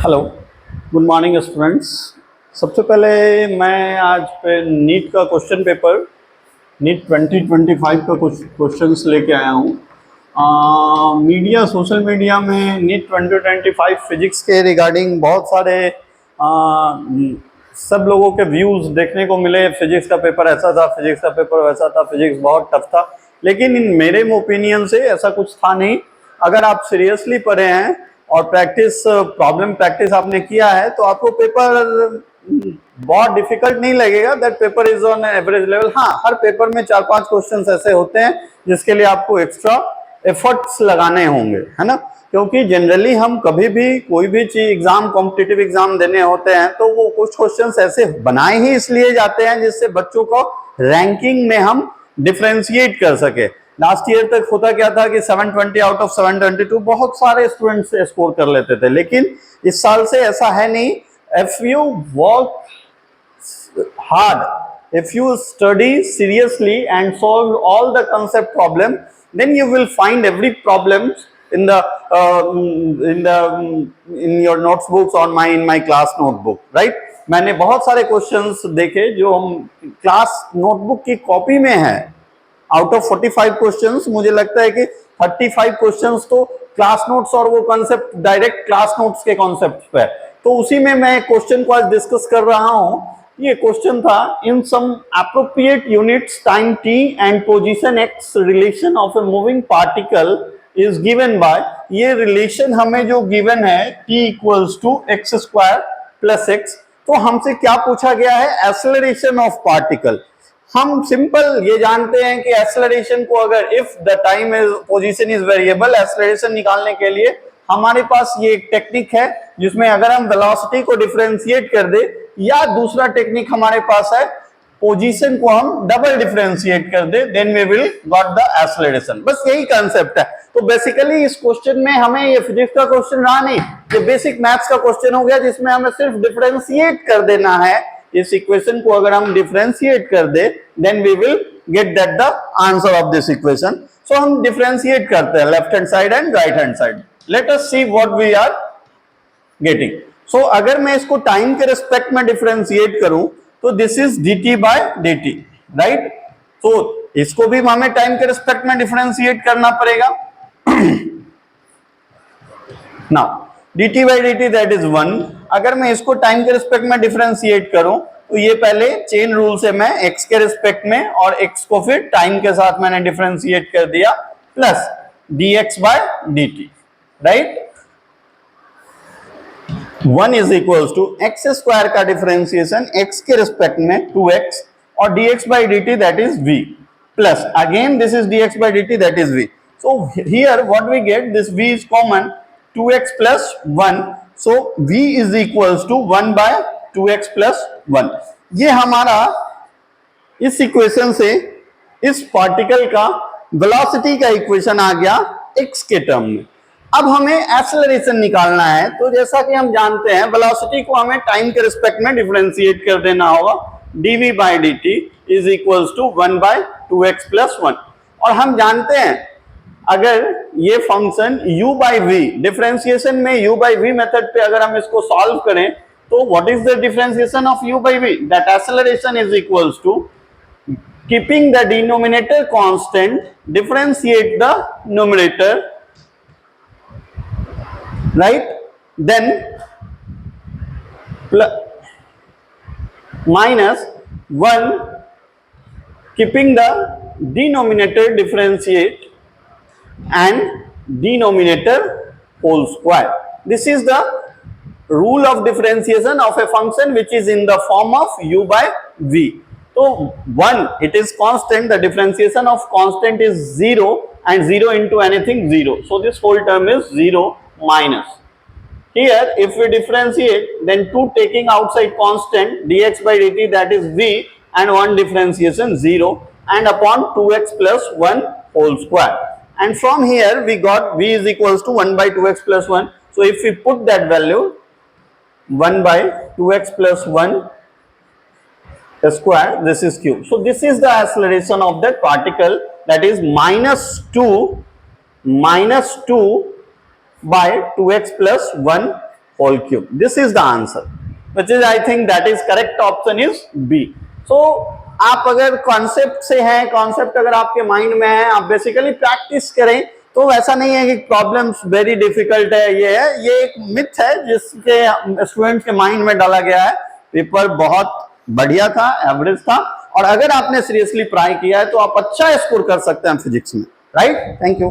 Hello, good morning students. सबसे पहले मैं आज पे नीट का क्वेश्चन पेपर नीट 2025 का कुछ क्वेश्चंस लेके आया हूँ। मीडिया सोशल मीडिया में नीट 2025 फिजिक्स के रिगार्डिंग बहुत सारे सब लोगों के व्यूज़ देखने को मिले। फिजिक्स का पेपर ऐसा था, फिजिक्स का पेपर वैसा था, फिजिक्स बहुत टफ था, लेकिन इन मेरे ओपिनियन से ऐसा कुछ था नहीं। अगर आप सीरियसली पढ़े हैं और प्रॉब्लम प्रैक्टिस आपने किया है तो आपको पेपर बहुत डिफिकल्ट नहीं लगेगा। That paper is on average level. हाँ, हर पेपर में 4-5 क्वेश्चंस ऐसे होते हैं जिसके लिए आपको एक्स्ट्रा एफर्ट्स लगाने होंगे, है ना। क्योंकि जनरली हम कभी भी कोई भी चीज एग्जाम, कॉम्पिटिटिव एग्जाम देने होते हैं तो वो कुछ क्वेश्चंस ऐसे बनाए ही इसलिए जाते हैं जिससे बच्चों को रैंकिंग में हम डिफरेंशिएट कर सके। लास्ट ईयर तक होता क्या था कि 720 आउट ऑफ 722 बहुत सारे स्टूडेंट्स स्कोर कर लेते थे, लेकिन इस साल से ऐसा है नहीं। If you work hard, if you study seriously and solve all the concept problem, then you will find every problem in your notebooks in my class notebook, right? मैंने बहुत सारे क्वेश्चंस देखे जो हम क्लास नोटबुक की copy में है। Out of 45 questions मुझे लगता है कि 35 क्वेश्चंस तो क्लास नोट्स और वो कॉन्सेप्ट डायरेक्ट क्लास नोट्स के कॉन्सेप्ट पे, तो उसी में मैं क्वेश्चन को आज डिस्कस कर रहा हूं। ये क्वेश्चन था, in some appropriate units time t and position x relation of a moving particle is given by. ये रिलेशन हमें जो गिवन है t equals to x square plus x, तो हमसे क्या पूछा गया है? Acceleration of particle. हम सिंपल ये जानते हैं कि एक्सेलरेशन को अगर if the time is position is variable, acceleration निकालने के लिए हमारे पास ये एक टेक्निक है जिसमें अगर हम वेलोसिटी को डिफरेंशिएट कर दे, या दूसरा टेक्निक हमारे पास है पोजीशन को हम डबल डिफरेंशिएट कर दे, then we will got the acceleration. बस यही कांसेप्ट है। तो बेसिकली इस क्वेश्चन में हमें ये फिजिक्स का क्वेश्चन रहा नहीं, ये बेसिक मैथ्स का क्वेश्चन हो गया जिसमें हमें सिर्फ डिफरेंशिएट कर देना है। इस इक्वेशन को अगर हम डिफरेंशिएट कर दे, then we will get that the answer of this equation. So हम डिफरेंशिएट करते हैं left hand side and right hand side. Let us see what we are getting. So अगर मैं इसको टाइम के रिस्पेक्ट में डिफरेंशिएट करूं तो this is dt by dt, right. तो इसको भी हमें टाइम के रिस्पेक्ट में डिफरेंशिएट करना पड़ेगा। Now dt by dt that is 1। अगर मैं इसको टाइम के रिस्पेक्ट में डिफरेंशिएट करूं तो ये पहले चेन रूल से मैं x के रिस्पेक्ट में और x को फिर टाइम के साथ मैंने डिफरेंशिएट कर दिया, प्लस dx by dt, राइट। 1 is equals to x square का डिफरेंशिएशन x के रिस्पेक्ट में 2x और dx by dt that is v, plus again this is dx by dt that is v। So here what we get, this v is common, 2x plus 1, so v is equals to 1 by 2x plus 1। ये हमारा इस equation से इस particle का velocity का equation आ गया x के term में। अब हमें एक्सेलरेशन निकालना है, तो जैसा कि हम जानते हैं वेलोसिटी को हमें टाइम के रिस्पेक्ट में डिफरेंशिएट कर देना होगा। dv by dt is equals to 1 by 2x plus 1। और हम जानते हैं अगर ये function u by v, differentiation में u by v मेथड पे अगर हम इसको सॉल्व करें तो what is the differentiation of u by v? That acceleration is equals to keeping the denominator constant, differentiate the numerator, right, then minus 1 keeping the denominator differentiate and denominator whole square. This is the rule of differentiation of a function which is in the form of u by v. So 1 it is constant, the differentiation of constant is 0 and 0 into anything 0, so this whole term is 0 minus. Here if we differentiate, then 2 taking outside constant dx by dt that is v, and 1 differentiation 0 and upon 2x plus 1 whole square, and from here we got v is equals to 1 by 2x plus 1. So if we put that value 1 by 2x plus 1 square, this is q. So this is the acceleration of that particle, that is minus 2 by 2x plus 1 whole cube. This is the answer, which is I think that is correct option is B. So आप अगर concept से हैं, concept अगर आपके mind में है, आप basically practice करें तो ऐसा नहीं है कि प्रॉब्लम्स वेरी डिफिकल्ट है, ये एक मिथ है जिसके स्टूडेंट्स के माइंड में डाला गया है। पेपर बहुत बढ़िया था, एवरेज था, और अगर आपने सीरियसली ट्राई किया है तो आप अच्छा स्कोर कर सकते हैं फिजिक्स में, राइट। Thank you.